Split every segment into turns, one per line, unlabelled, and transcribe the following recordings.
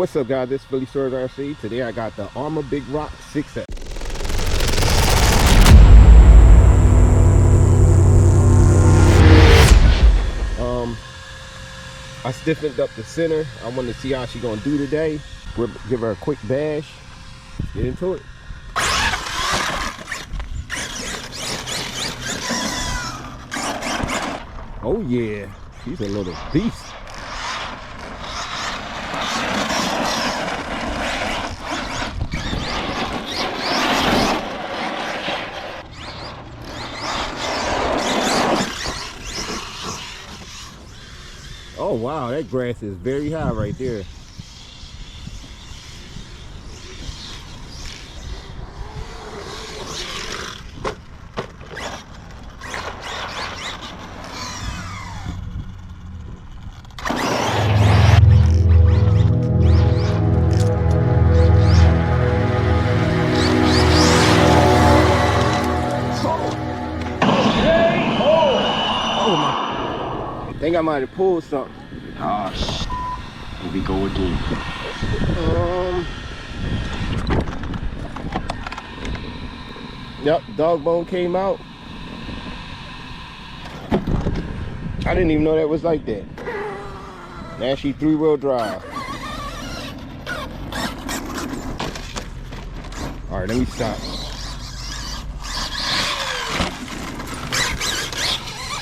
What's up, guys? This is Phillyswords RC. Today I got the Arrma Big Rock 6S. I stiffened up the center. I wanted to see how she's gonna do today. We'll give her a quick bash. Let's get into it. Oh yeah, she's a little beast. Oh wow, that grass is very high right there. I think I might have pulled something.
Ah, here we go again.
Yep, dog bone came out. I didn't even know that was like that. Now she 3-wheel drive. All right, let me stop.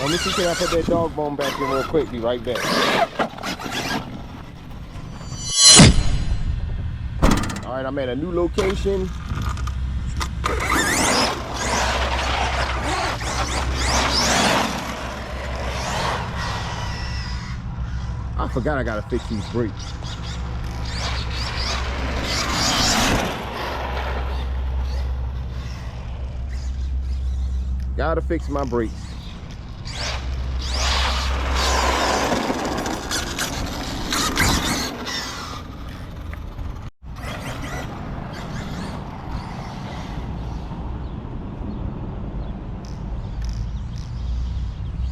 Let me see, can I put that dog bone back in real quick? Be right back. All right, I'm at a new location. I forgot I gotta fix these brakes. Gotta fix my brakes.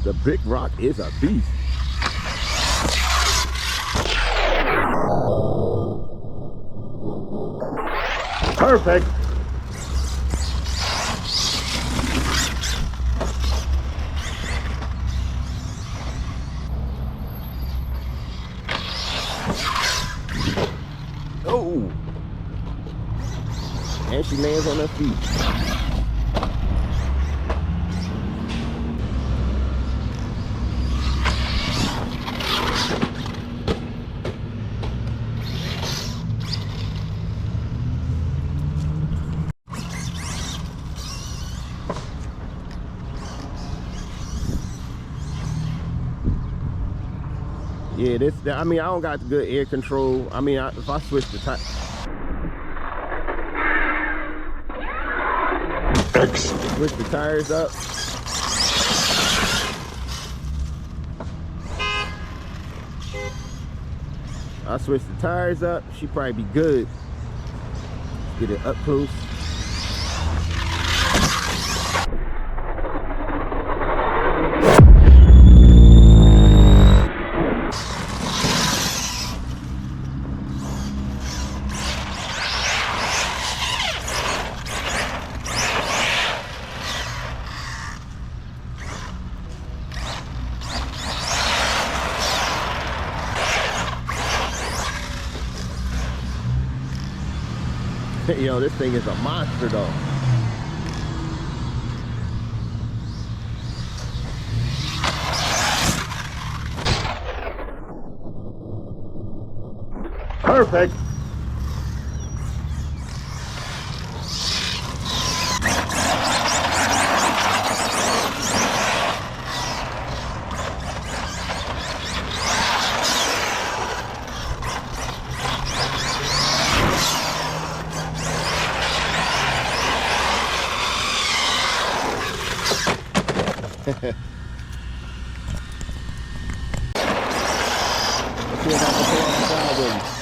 The Big Rock is a beast.
Perfect.
Oh, and she lands on her feet. Yeah, I mean, I don't got the good air control. I mean, if I switch the tire, switch the tires up. I switch the tires up, she'd probably be good. Get it up close. Yo, this thing is a monster though.
Perfect.
Let's see if I can pull off the side with you.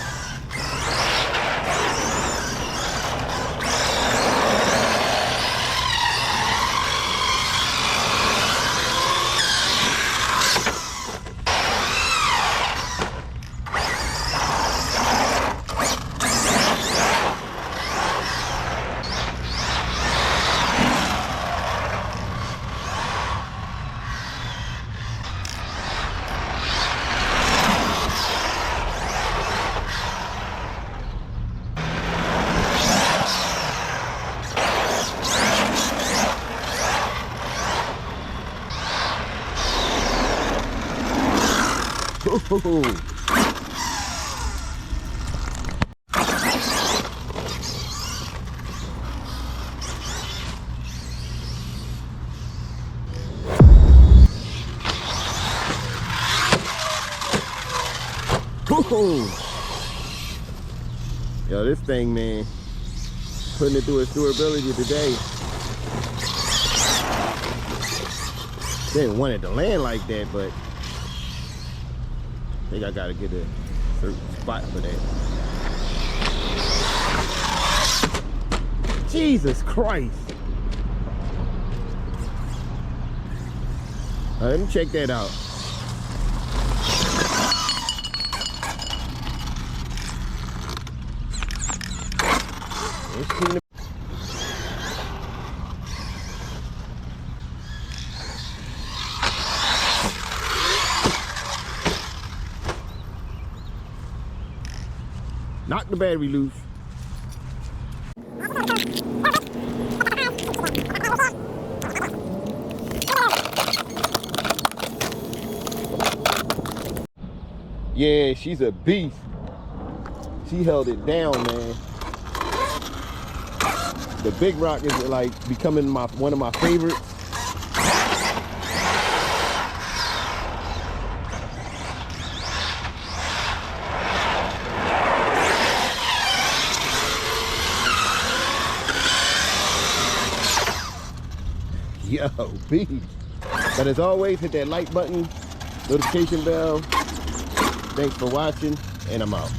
Ooh. Ooh. Yo, this thing, man, putting it through its durability today. Didn't want it to land like that, but I think I gotta get a certain spot for that. Jesus Christ. Let me check that out. Knock the battery loose. Yeah, she's a beast. She held it down, man. The big rock is like becoming one of my favorites. Yo, beast. But as always, hit that like button, notification bell. Thanks for watching, and I'm out.